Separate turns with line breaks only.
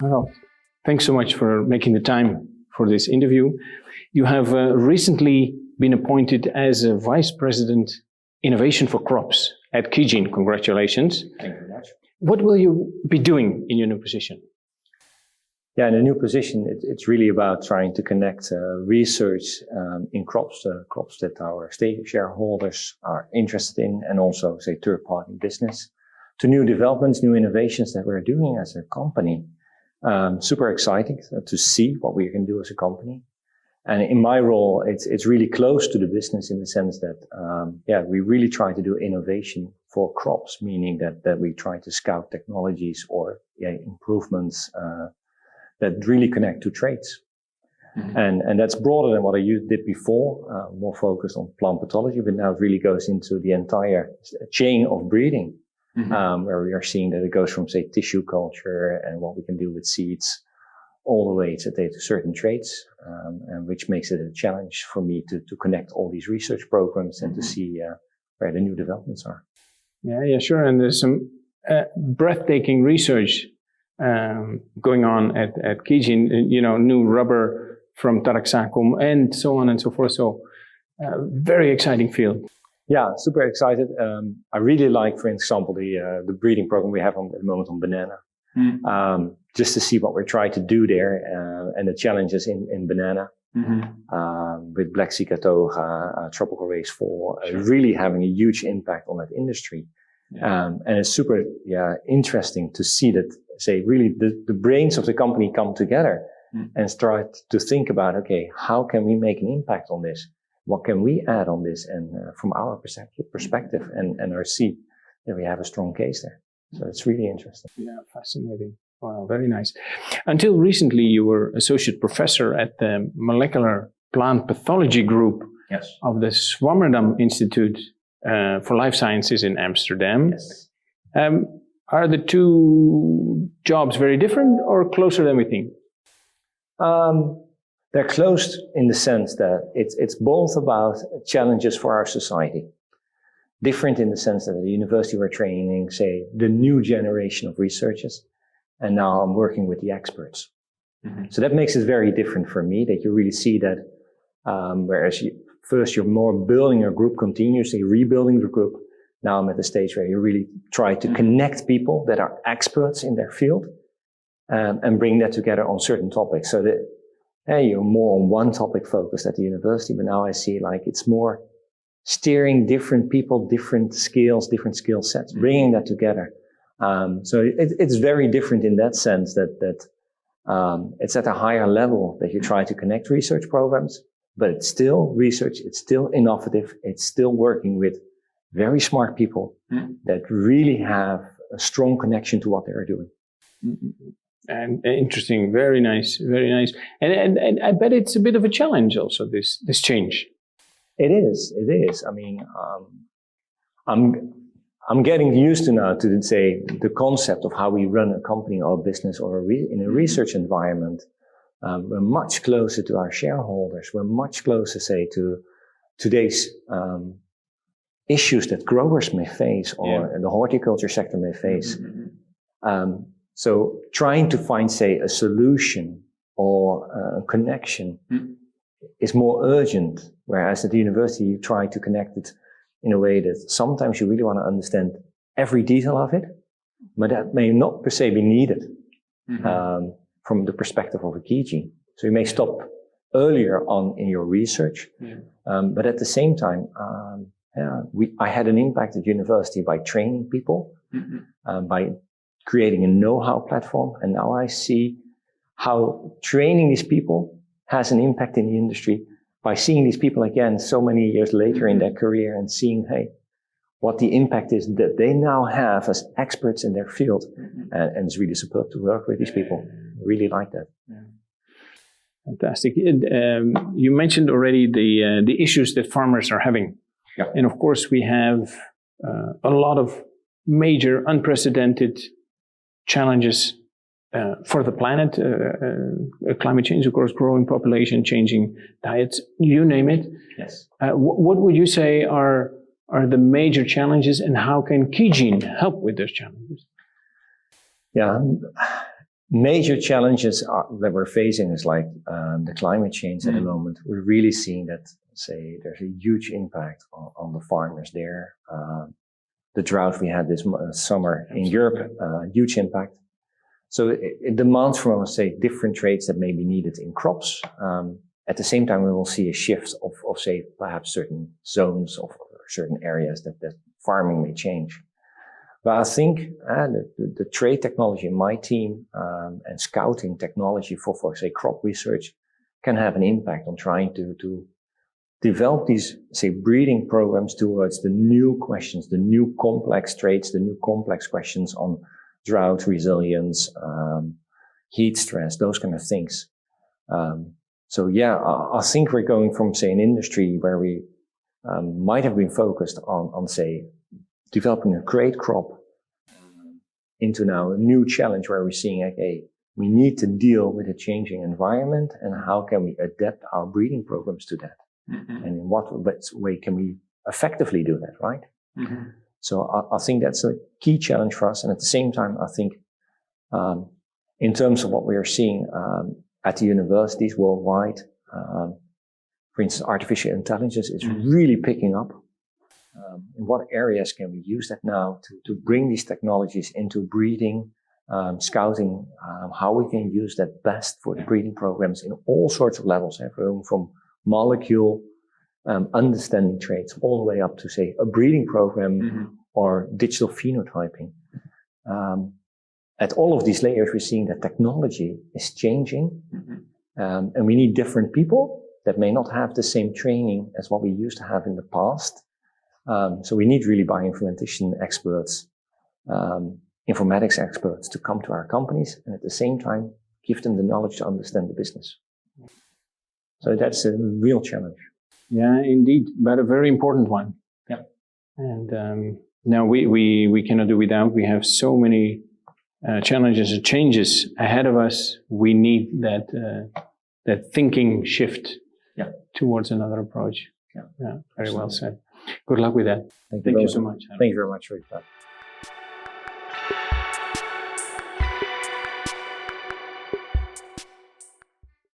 Well, thanks so much for making the time for this interview. You have recently been appointed as a Vice President Innovation for Crops at Keygene. Congratulations.
Thank you very much.
What will you be doing in your new position?
Yeah, in a new position, it's really about trying to connect research in crops, crops that our shareholders are interested in, and also, say, third-party business, to new developments, new innovations that we're doing as a company. Super exciting to see what we can do as a company. And in my role, it's really close to the business in the sense that, we really try to do innovation for crops, meaning that we try to scout technologies or improvements that really connect to traits. Mm-hmm. And that's broader than what I did before, more focused on plant pathology, but now it really goes into the entire chain of breeding, mm-hmm. Where we are seeing that it goes from, say, tissue culture and what we can do with seeds all the way to certain traits, and which makes it a challenge for me to connect all these research programs and mm-hmm. to see where the new developments are.
Yeah, sure. And there's some breathtaking research going on at Keygene, new rubber from Taraxacum and so on and so forth. So, very exciting field.
Yeah, super excited. I really like, for example, the breeding program we have at the moment on banana. Mm. Just to see what we're trying to do there, and the challenges in banana, mm-hmm. With Black Cicatoga, tropical race 4, sure. Really having a huge impact on that industry. Yeah. And it's super, interesting to see that, say, really the brains of the company come together and start to think about, okay, how can we make an impact on this? What can we add on this? And from our perspective and our seat, we have a strong case there. So it's really interesting.
Yeah, fascinating. Wow, very nice. Until recently, you were associate professor at the Molecular Plant Pathology Group of the Swammerdam Institute for Life Sciences in Amsterdam.
Yes.
Are the two jobs very different or closer than we think?
They're close in the sense that it's both about challenges for our society. Different in the sense that at the university we're training, say, the new generation of researchers, and now I'm working with the experts. Mm-hmm. So that makes it very different for me, that you really see that, whereas first you're more building your group continuously, rebuilding the group. Now I'm at the stage where you really try to connect people that are experts in their field, and bring that together on certain topics. So that, you're more on one topic focused at the university, but now I see like it's more steering different people, different skills, different skill sets, bringing that together. So it's very different in that sense that it's at a higher level that you try to connect research programs, but it's still research, it's still innovative, it's still working with very smart people that really have a strong connection to what they are doing.
And interesting, very nice, very nice. And I bet it's a bit of a challenge also, this change.
It is. I mean, I'm getting used to now to say the concept of how we run a company or a business or in a research environment. We're much closer to our shareholders. We're much closer, say, to today's issues that growers may face or the horticulture sector may face. So trying to find, say, a solution or a connection is more urgent, whereas at the university you try to connect it in a way that sometimes you really want to understand every detail of it, but that may not per se be needed from the perspective of a Keygene. So you may stop earlier on in your research, but at the same time, I had an impact at university by training people, by creating a know-how platform, and now I see how training these people has an impact in the industry by seeing these people again so many years later in their career and seeing, what the impact is that they now have as experts in their field. And it's really superb to work with these people. I really like that.
Yeah. Fantastic. You mentioned already the issues that farmers are having. Yeah. And of course, we have a lot of major unprecedented challenges for the planet, climate change, of course, growing population, changing diets, you name it.
Yes.
What would you say are the major challenges, and how can Keygene help with those challenges?
Yeah, major challenges that we're facing is like the climate change at the moment. We're really seeing that, say, there's a huge impact on the farmers there. The drought we had this summer in Europe, huge impact. So it demands from us, say, different traits that may be needed in crops. At the same time, we will see a shift of say, perhaps certain zones of certain areas that farming may change. But I think the trait technology in my team and scouting technology for say crop research can have an impact on trying to develop these, say, breeding programs towards the new questions, the new complex traits, the new complex questions on drought resilience, heat stress, those kind of things. So yeah, I think we're going from, say, an industry where we might have been focused on say, developing a great crop into now a new challenge where we're seeing, okay, we need to deal with a changing environment and how can we adapt our breeding programs to that? And in what way can we effectively do that, right? So I think that's a key challenge for us. And at the same time, I think in terms of what we are seeing at the universities worldwide, for instance, artificial intelligence is really picking up. In what areas can we use that now to bring these technologies into breeding, scouting, how we can use that best for the breeding programs in all sorts of levels, from molecule, understanding traits, all the way up to, say, a breeding program or digital phenotyping. At all of these layers, we're seeing that technology is changing, and we need different people that may not have the same training as what we used to have in the past. So we need really bioinformatician experts, informatics experts to come to our companies and at the same time give them the knowledge to understand the business. So that's a real challenge.
Yeah, indeed, but a very important one.
Yeah.
And now we cannot do without. We have so many challenges and changes ahead of us. We need that thinking shift towards another approach.
Yeah,
very well said. Good luck with that.
Thank you so much.
Harrold.
Thank you very much for your time.